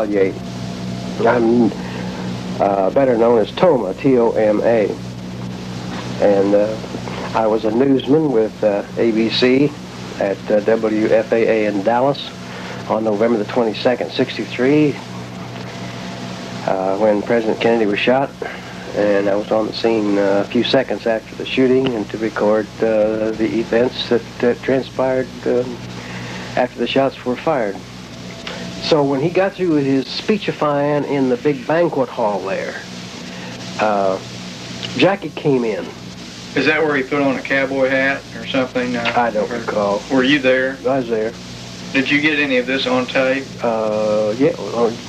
Alyea. I'm better known as Toma, T-O-M-A. And I was a newsman with ABC at WFAA in Dallas on November the 22nd, 63, when President Kennedy was shot. And I was on the scene a few seconds after the shooting and to record the events that transpired after the shots were fired. So when he got through with his speechifying in the big banquet hall there, Jackie came in. Is that where he put on a cowboy hat or something? I don't recall. Were you there? I was there. Did you get any of this on tape? Yeah,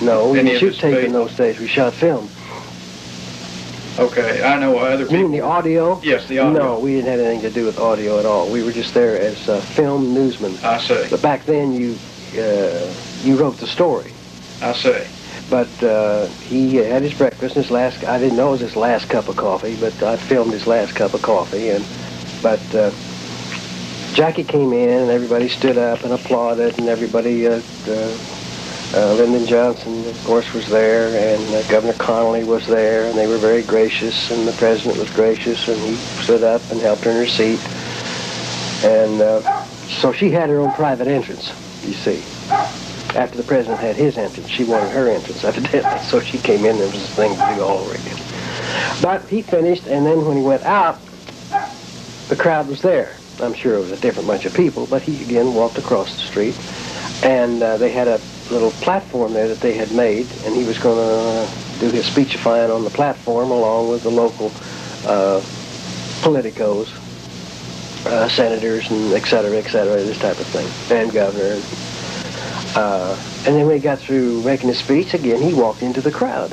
no, we didn't shoot tape in those days. We shot film. Okay, I know other people. You mean the audio? Yes, the audio. No, we didn't have anything to do with audio at all. We were just there as film newsmen. I see. But back then you wrote the story. I see. But he had his breakfast, his last, I didn't know it was his last cup of coffee, but I filmed his last cup of coffee. But Jackie came in and everybody stood up and applauded, and everybody, Lyndon Johnson, of course, was there, and Governor Connolly was there, and they were very gracious, and the president was gracious, and he stood up and helped her in her seat. And so she had her own private entrance, you see. After the president had his entrance, she wanted her entrance, evidently, so she came in and there was this thing to do all over again. But he finished, and then when he went out, the crowd was there. I'm sure it was a different bunch of people, but he again walked across the street, and they had a little platform there that they had made, and he was going to do his speechifying on the platform along with the local politicos, senators, and et cetera, this type of thing, and governor. And then when he got through making his speech, again, he walked into the crowd.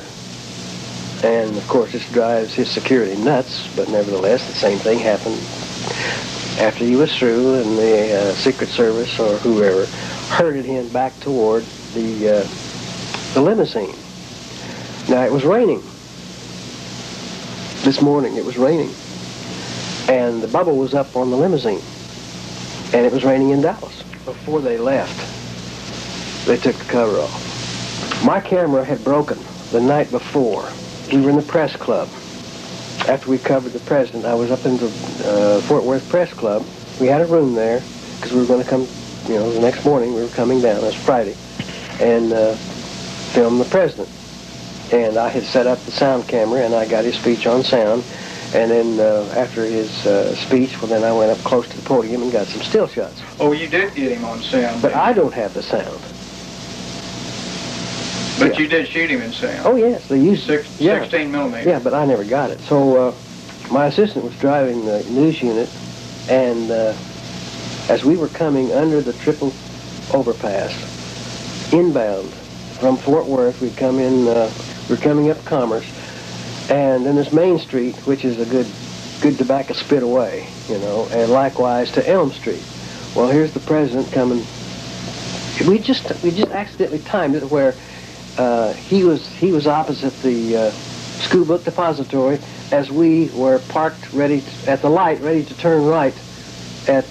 And, of course, this drives his security nuts, but nevertheless, the same thing happened after he was through, and the Secret Service or whoever herded him back toward the limousine. Now, it was raining. This morning, it was raining. And the bubble was up on the limousine. And it was raining in Dallas. Before they left, they took the cover off. My camera had broken the night before. We were in the press club. After we covered the president, I was up in the Fort Worth Press Club. We had a room there because we were going to come, you know, the next morning we were coming down, it was Friday, and film the president. And I had set up the sound camera and I got his speech on sound. And then after his speech, well, then I went up close to the podium and got some still shots. Oh, you did get him on sound. But I don't have the sound. But you did shoot him in sound. Oh, yes. They used 16 millimeter. Yeah, but I never got it. So my assistant was driving the news unit, and as we were coming under the triple overpass, inbound from Fort Worth, we'd come in, we're coming up Commerce, and then there's Main Street, which is a good tobacco spit away, you know, and likewise to Elm Street. Well, here's the president coming. We just accidentally timed it where he was opposite the school book depository as we were parked at the light, ready to turn right at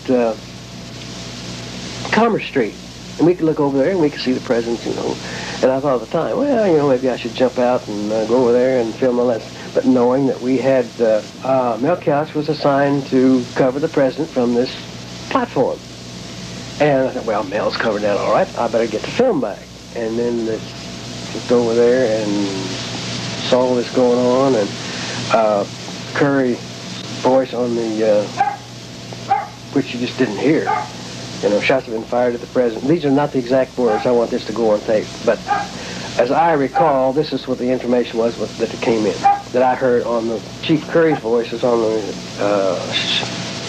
Commerce Street. And we could look over there and we could see the president, you know. And I thought at the time, well, you know, maybe I should jump out and go over there and film all that. But knowing that we had, Mel Couch was assigned to cover the president from this platform. And I thought, well, Mel's covered that all right. I better get the film back. And then just over there and saw all this going on. And Curry's voice on the, which you just didn't hear. You know, shots have been fired at the president. These are not the exact words. I want this to go on tape. But as I recall, this is what the information was that came in, that I heard on the Chief Curry's voice is on the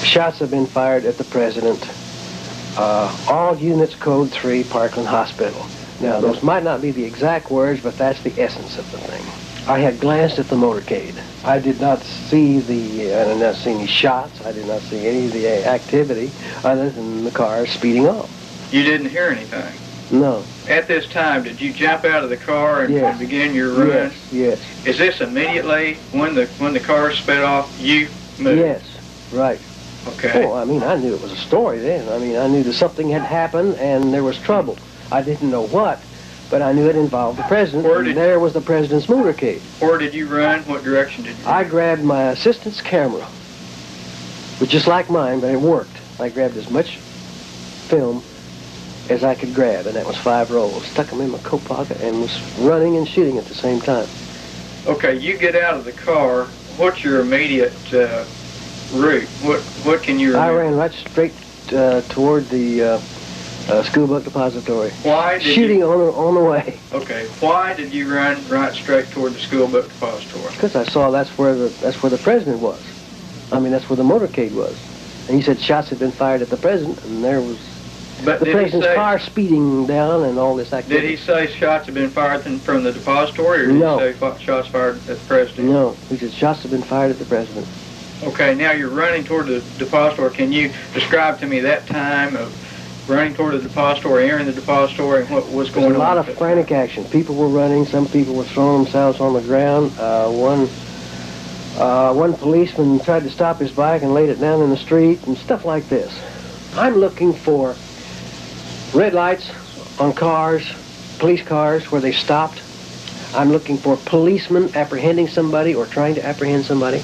shots have been fired at the president. All units code 3, Parkland Hospital. Now, those might not be the exact words, but that's the essence of the thing. I had glanced at the motorcade. I did not see I did not see any shots. I did not see any of the activity other than the car speeding off. You didn't hear anything? No. At this time, did you jump out of the car and begin your run? Yes. Is this immediately when the car sped off, you moved? Yes, right. Okay. Oh, I mean, I knew it was a story then. I mean, I knew that something had happened and there was trouble. I didn't know what, but I knew it involved the president, and there was the president's motorcade. Where did you run? What direction did you run? I grabbed my assistant's camera, which just like mine, but it worked. I grabbed as much film as I could grab, and that was 5 rolls. Stuck them in my coat pocket and was running and shooting at the same time. Okay, you get out of the car. What's your immediate route? What can you remember? I ran right straight toward the school book depository. Why did shooting you... on the way. Okay, why did you run right straight toward the school book depository? Because I saw that's where the president was. I mean, that's where the motorcade was. And he said shots had been fired at the president, and there was the president's car speeding down and all this activity. Did he say shots had been fired from the depository, or did he say shots fired at the president? No, he said shots had been fired at the president. Okay, now you're running toward the depository. Can you describe to me that time of running toward the depository, entering the depository, and what was going on? There was a lot of frantic action. People were running. Some people were throwing themselves on the ground. One policeman tried to stop his bike and laid it down in the street and stuff like this. I'm looking for red lights on cars, police cars where they stopped. I'm looking for policemen apprehending somebody or trying to apprehend somebody.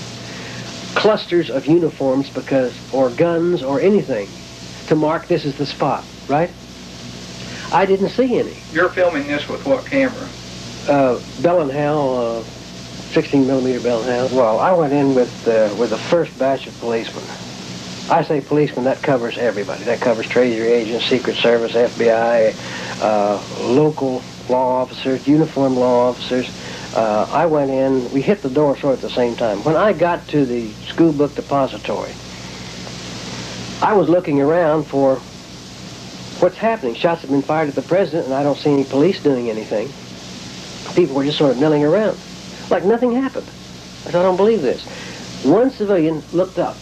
Clusters of uniforms or guns or anything to mark this is the spot, right? I didn't see any. You're filming this with what camera? Bell and Howell, 16 millimeter Bell and Howell. Well, I went in with the first batch of policemen. I say policemen, that covers everybody. That covers Treasury agents, Secret Service, FBI, local law officers, uniformed law officers. I went in, we hit the door sort of at the same time. When I got to the school book depository, I was looking around for what's happening. Shots have been fired at the president, and I don't see any police doing anything. People were just sort of milling around, like nothing happened. I said, I don't believe this. One civilian looked up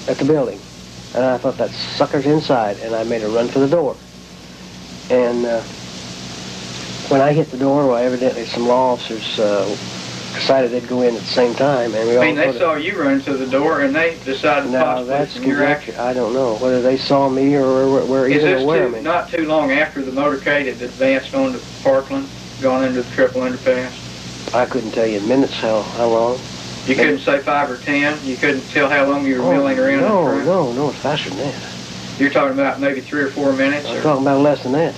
at the building, and I thought, that sucker's inside, and I made a run for the door. And when I hit the door, well, evidently some law officers decided they'd go in at the same time, and we all. I mean, they saw you run to the door, and they decided possibly your action. I don't know whether they saw me or were even aware of me. Is this not too long after the motorcade had advanced onto Parkland, gone into the triple underpass? I couldn't tell you in minutes how long. You couldn't say 5 or 10? You couldn't tell how long you were milling around? No, it's faster than that. You're talking about maybe 3 or 4 minutes? I'm talking about less than that.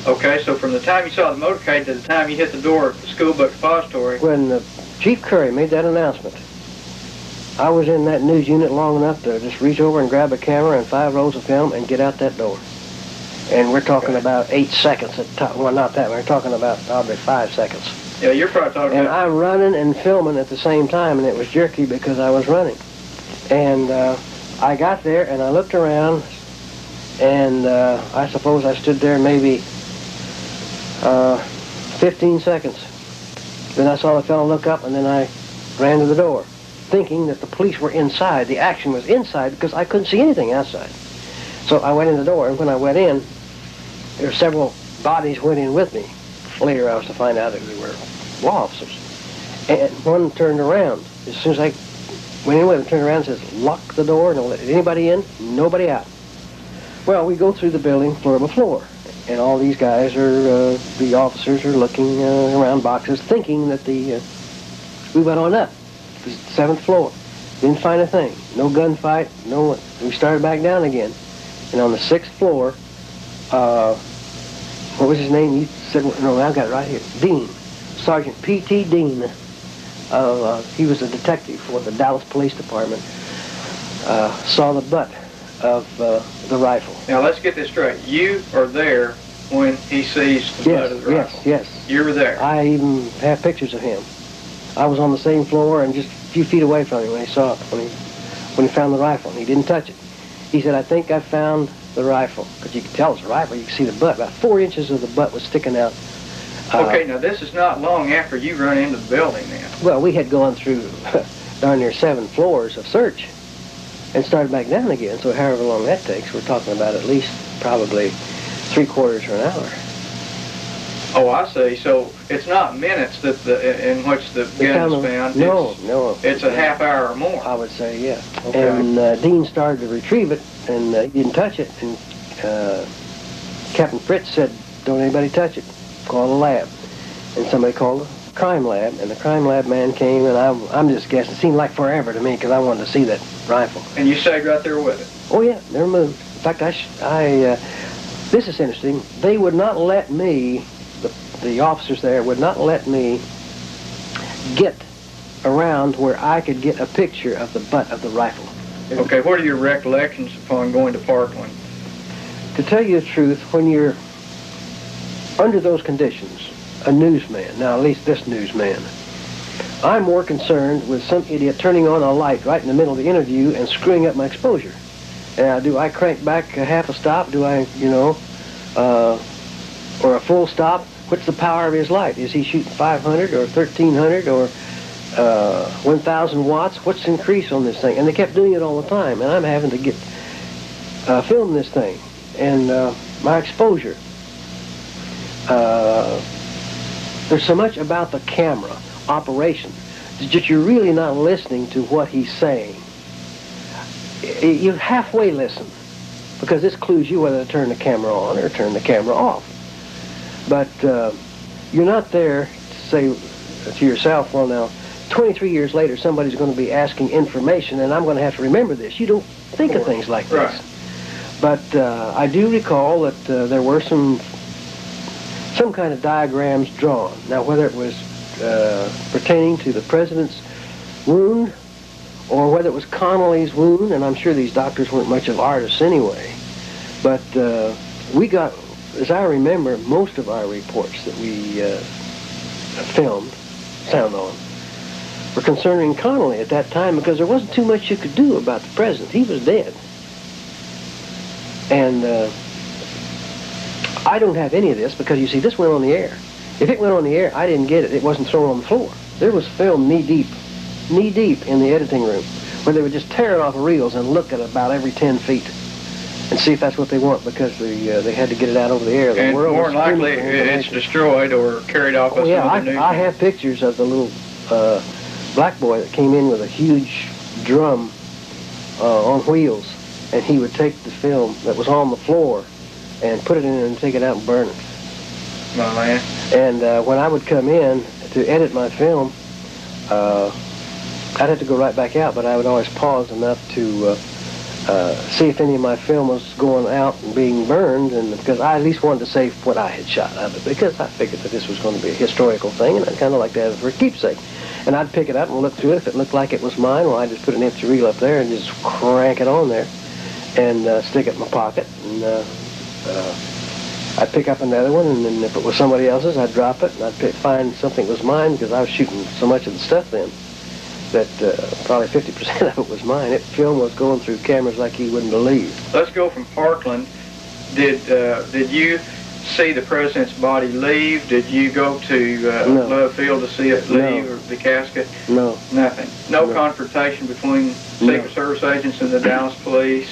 Okay, so from the time you saw the motorcade to the time you hit the door of the school book depository... When Chief Curry made that announcement, I was in that news unit long enough to just reach over and grab a camera and 5 rolls of film and get out that door. And we're talking about 8 seconds at top. Well, not that. We're talking about probably 5 seconds. Yeah, you're probably talking about... And I'm running and filming at the same time, and it was jerky because I was running. And I got there, and I looked around, and I suppose I stood there maybe 15 seconds. Then I saw the fellow look up, and then I ran to the door, thinking that the police were inside. The action was inside because I couldn't see anything outside. So I went in the door, and when I went in, there were several bodies went in with me. Later I was to find out that they were law officers. And one turned around. As soon as I went in with him, turned around and says, lock the door, don't let anybody in, nobody out. Well, we go through the building floor by floor. And all these guys are, the officers are looking around boxes, thinking that we went on up. It was the 7th floor. Didn't find a thing. No gunfight, no one. We started back down again. And on the 6th floor, what was his name? He said, no, I got it right here. Dean. Sergeant P.T. Dean. He was a detective for the Dallas Police Department. Saw the butt of the rifle. Now, let's get this straight. You are there when he sees the butt of the rifle. Yes. You were there. I even have pictures of him. I was on the same floor and just a few feet away from him when he saw it, when he found the rifle. And he didn't touch it. He said, I think I found the rifle. Because you can tell it's a rifle. You can see the butt. About 4 inches of the butt was sticking out. Okay, now this is not long after you run into the building then. Well, we had gone through darn near 7 floors of search and started back down again. So however long that takes, we're talking about at least probably 3/4 of an hour. Oh, I see. So it's not minutes that in which the gun is found. No. It's a half hour or more. I would say, yeah. Okay. And Dean started to retrieve it, and he didn't touch it. And Captain Fritz said, don't anybody touch it. called a lab. And somebody called a crime lab, and the crime lab man came, and I'm just guessing. It seemed like forever to me because I wanted to see that rifle. And you stayed right there with it? Oh, yeah, never moved. In fact, this is interesting. They would not let me, the officers there would not let me get around where I could get a picture of the butt of the rifle. Okay, what are your recollections upon going to Parkland? To tell you the truth, when you're under those conditions, a newsman, now at least this newsman, I'm more concerned with some idiot turning on a light right in the middle of the interview and screwing up my exposure. Do I crank back a half a stop? Do I, or a full stop? What's the power of his light? Is he shooting 500 or 1,300 or 1,000 watts? What's the increase on this thing? And they kept doing it all the time, and I'm having to film this thing. And my exposure. There's so much about the camera operation that you're really not listening to what he's saying. You halfway listen, because this clues you whether to turn the camera on or turn the camera off. But you're not there to say to yourself, well now, 23 years later somebody's going to be asking information and I'm going to have to remember this. You don't think of things like this. Right. But I do recall that there were some kind of diagrams drawn. Now, whether it was pertaining to the president's wound or whether it was Connolly's wound, and I'm sure these doctors weren't much of artists anyway, but we got, as I remember, most of our reports that we filmed, sound on, were concerning Connolly at that time because there wasn't too much you could do about the president. He was dead. And I don't have any of this because, you see, this went on the air. If it went on the air, I didn't get it. It wasn't thrown on the floor. There was film knee-deep in the editing room where they would just tear it off of reels and look at about every 10 feet and see if that's what they want because they had to get it out over the air. The and world more than likely it's destroyed or carried off. Oh, yeah, I have pictures of the little black boy that came in with a huge drum on wheels, and he would take the film that was on the floor and put it in and take it out and burn it. My man. And when I would come in to edit my film, I'd have to go right back out, but I would always pause enough to see if any of my film was going out and being burned, and because I at least wanted to save what I had shot of it, because I figured that this was going to be a historical thing, and I'd kind of like to have it for a keepsake. And I'd pick it up and look through it. If it looked like it was mine, well, I'd just put an empty reel up there and just crank it on there and stick it in my pocket. And I'd pick up another one, and then if it was somebody else's, I'd drop it, and I'd find something that was mine, because I was shooting so much of the stuff then that probably 50% of it was mine. Film was going through cameras like you wouldn't believe. Let's go from Parkland. Did you see the president's body leave? Did you go to No. Love Field to see it leave, No. or the casket? No. Nothing. No No. confrontation between Secret Service agents and the Dallas police?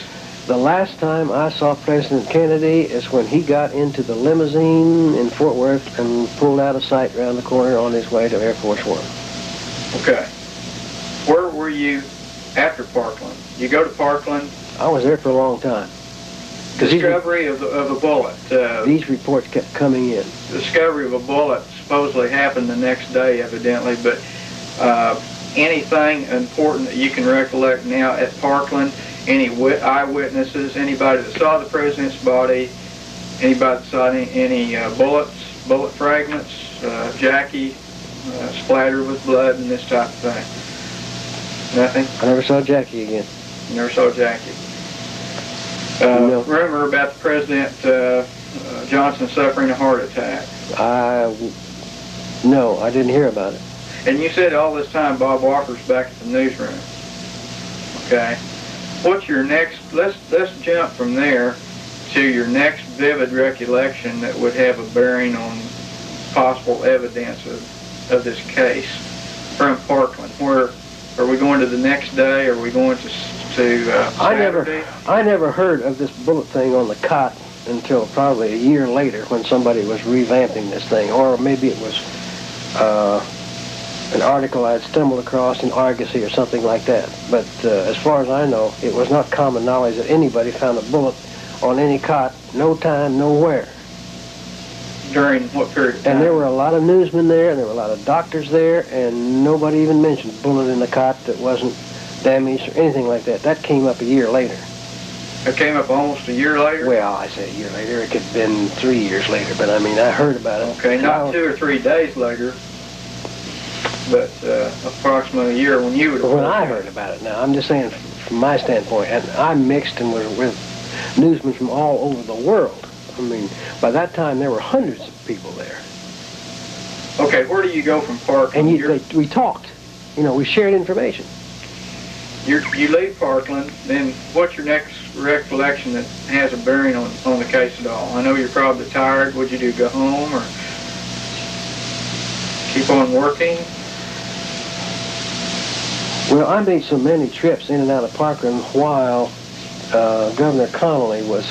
The last time I saw President Kennedy is when he got into the limousine in Fort Worth and pulled out of sight around the corner on his way to Air Force One. Okay. Where were you after Parkland? You go to Parkland. I was there for a long time. Discovery of a bullet. These reports kept coming in. Discovery of a bullet supposedly happened the next day, evidently, but anything important that you can recollect now at Parkland? Any eyewitnesses? Anybody that saw the president's body? Anybody that saw any bullets, bullet fragments, Jackie splattered with blood, and this type of thing? Nothing? I never saw Jackie again. You never saw Jackie? No. Rumor about the President Johnson suffering a heart attack. No, I didn't hear about it. And you said all this time Bob Walker's back at the newsroom. Okay. What's your next, let's jump from there to your next vivid recollection that would have a bearing on possible evidence of this case from Parkland. Where are we going to the next day? Are we going to Saturday? I never heard of this bullet thing on the cot until probably a year later when somebody was revamping this thing, or maybe it was an article I'd stumbled across in Argosy or something like that. But as far as I know, it was not common knowledge that anybody found a bullet on any cot, no time, nowhere. during what period of time? And there were a lot of newsmen there, and there were a lot of doctors there, and nobody even mentioned bullet in the cot that wasn't damaged or anything like that. That came up a year later. It came up almost a year later? Well, I say a year later. It could have been 3 years later, but I mean, I heard about it. Okay, not 2 or 3 days later, but approximately a year when you would have. When I heard about it now, I'm just saying from my standpoint, and I mixed and was with newsmen from all over the world. I mean, by that time, there were hundreds of people there. Okay, where do you go from Parkland? And we talked. You know, we shared information. You leave Parkland, then what's your next recollection that has a bearing on the case at all? I know you're probably tired. What'd you do, go home or keep on working? Well, I made so many trips in and out of Parkland while Governor Connolly was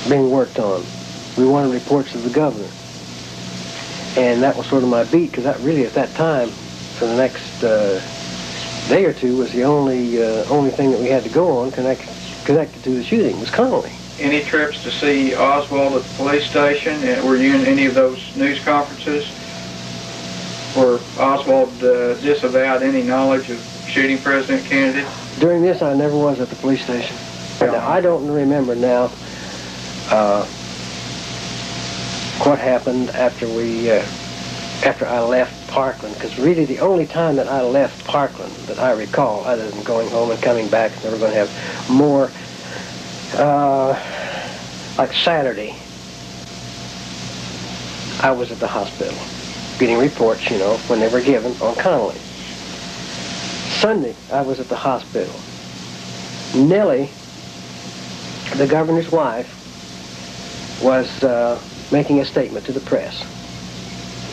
being worked on. We wanted reports of the governor. And that was sort of my beat, because that really, at that time, for the next day or two, was the only thing that we had to go on connected to the shooting, was Connolly. Any trips to see Oswald at the police station? Were you in any of those news conferences where Oswald disavowed any knowledge of shooting President Kennedy? During this, I never was at the police station. Now, I don't remember now what happened after I left Parkland, because really the only time that I left Parkland that I recall, other than going home and coming back, and we're going to have more, like Saturday, I was at the hospital getting reports, you know, when they were given on Connolly. Sunday, I was at the hospital. Nellie, the governor's wife, was making a statement to the press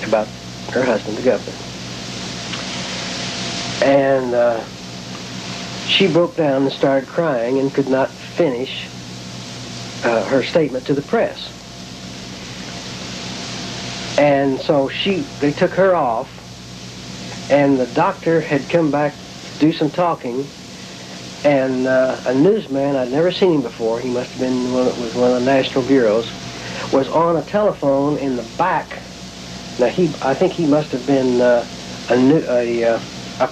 about her husband, the governor. And she broke down and started crying and could not finish her statement to the press. And so they took her off, and the doctor had come back to do some talking, and a newsman, I'd never seen him before, he must have been one of the national bureaus, was on a telephone in the back. Now I think he must have been a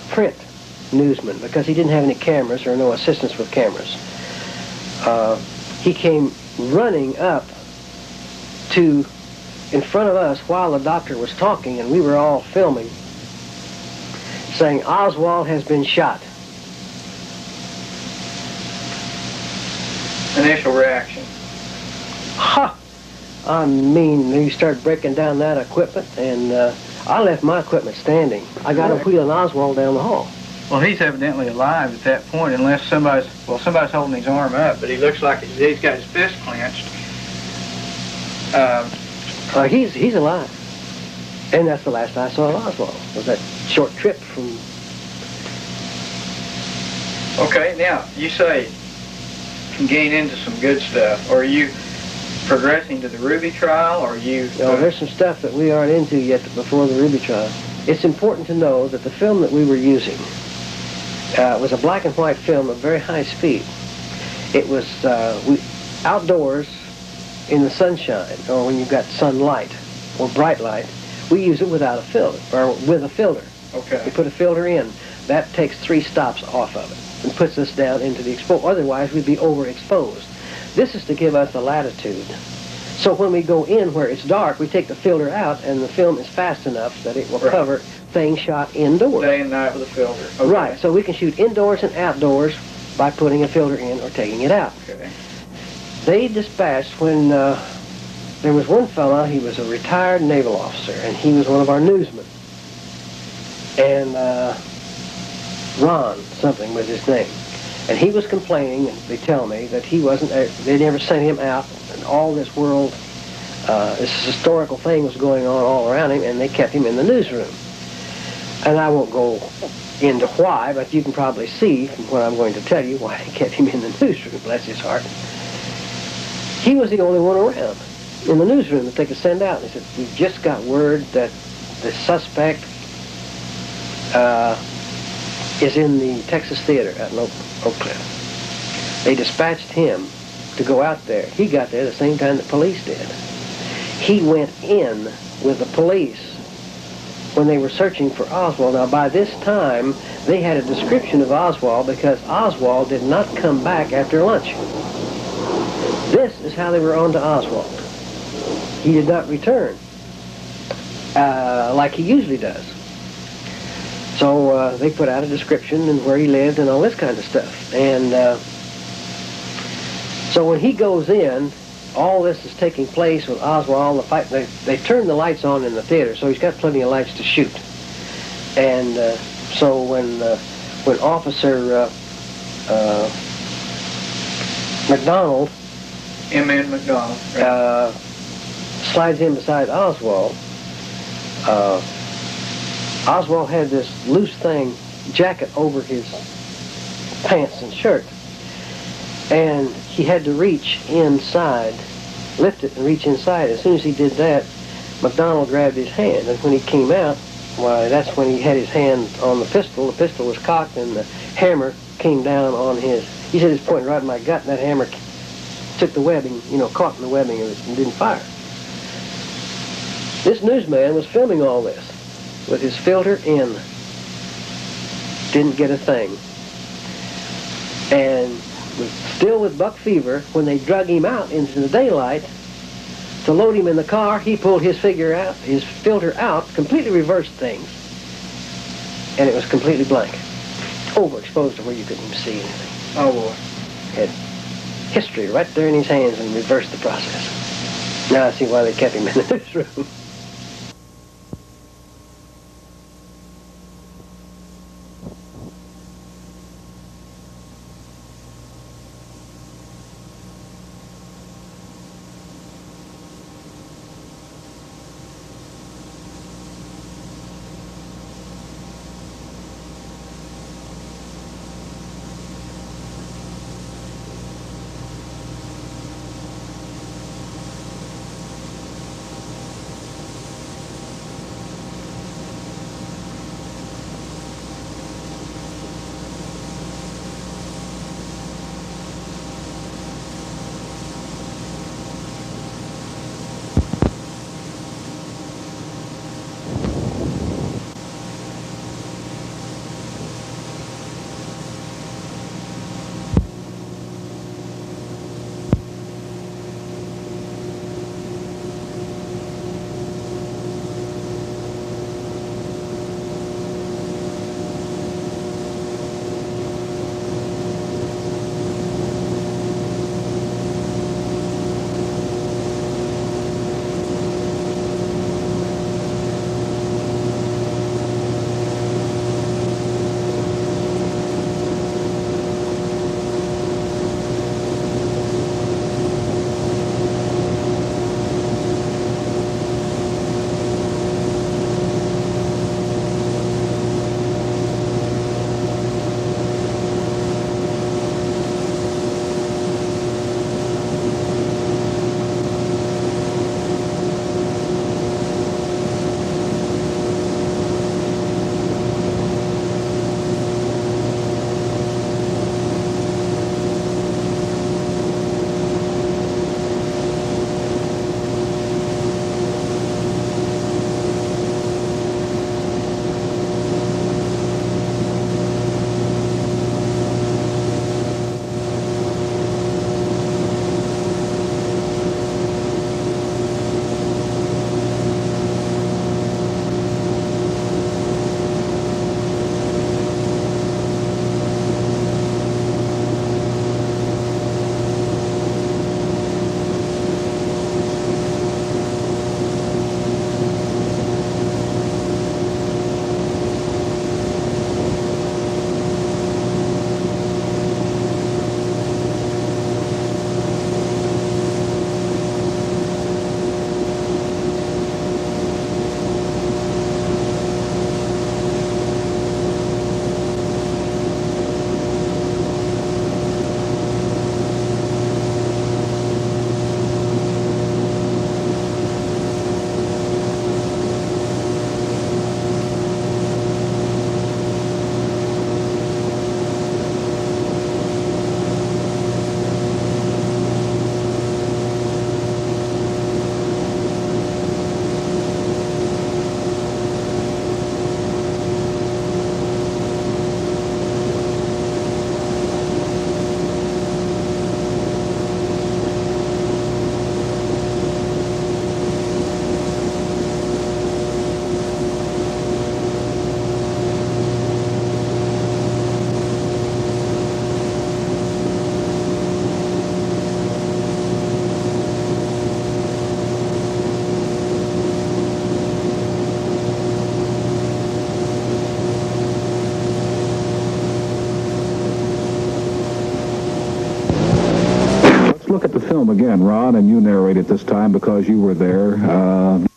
print newsman, because he didn't have any cameras or no assistance with cameras. He came running up in front of us while the doctor was talking, and we were all filming, saying, "Oswald has been shot." Initial reaction? Ha! I mean, he started breaking down that equipment, and I left my equipment standing. I got him wheeling Oswald down the hall. Well, he's evidently alive at that point, unless somebody's holding his arm up, but he looks like he's got his fist clenched. He's alive. And that's the last I saw of Oswald, was that short trip from... Okay, now, you say getting into some good stuff. Are you progressing to the Ruby trial, or are you... No, there's some stuff that we aren't into yet before the Ruby trial. It's important to know that the film that we were using was a black and white film of very high speed. It was outdoors in the sunshine, or when you've got sunlight or bright light. We use it without a filter, or with a filter. Okay. We put a filter in. That takes 3 stops off of it and puts us down into the exposure. Otherwise, we'd be overexposed. This is to give us the latitude. So when we go in where it's dark, we take the filter out, and the film is fast enough that it will cover things shot indoors. Day and night with a filter. Okay. Right, so we can shoot indoors and outdoors by putting a filter in or taking it out. Okay. They dispatched when there was one fellow, he was a retired naval officer, and he was one of our newsmen. And Ron something was his name. And he was complaining, and they tell me, that he wasn't, they never sent him out, and all this world, this historical thing was going on all around him, and they kept him in the newsroom. And I won't go into why, but you can probably see from what I'm going to tell you why they kept him in the newsroom, bless his heart. He was the only one around in the newsroom that they could send out. They said, "We've just got word that the suspect is in the Texas Theater out in Oak Cliff." They dispatched him to go out there. He got there the same time the police did. he went in with the police when they were searching for Oswald. Now, by this time, they had a description of Oswald because Oswald did not come back after lunch. This is how they were on to Oswald. He did not return like he usually does. So they put out a description and where he lived and all this kind of stuff. And so when he goes in, all this is taking place with Oswald. The fight. They turned the lights on in the theater, so he's got plenty of lights to shoot. And so when Officer McDonald, M.N. McDonald, right. Slides in beside Oswald, Oswald had this loose jacket over his pants and shirt. And he had to reach inside, lift it and reach inside. As soon as he did that, McDonald grabbed his hand. And when he came out, why, that's when he had his hand on the pistol. The pistol was cocked and the hammer came down on his, he said it's pointing right in my gut, and that hammer took the webbing, caught in the webbing of it and didn't fire. This newsman was filming all this with his filter in. Didn't get a thing. And still with buck fever, when they drug him out into the daylight to load him in the car, he pulled his filter out, completely reversed things, and it was completely blank. Overexposed to where you couldn't even see anything. Oh boy. Had history right there in his hands and reversed the process. Now I see why they kept him in the newsroom. look at the film again, Ron, and you narrate it this time because you were there.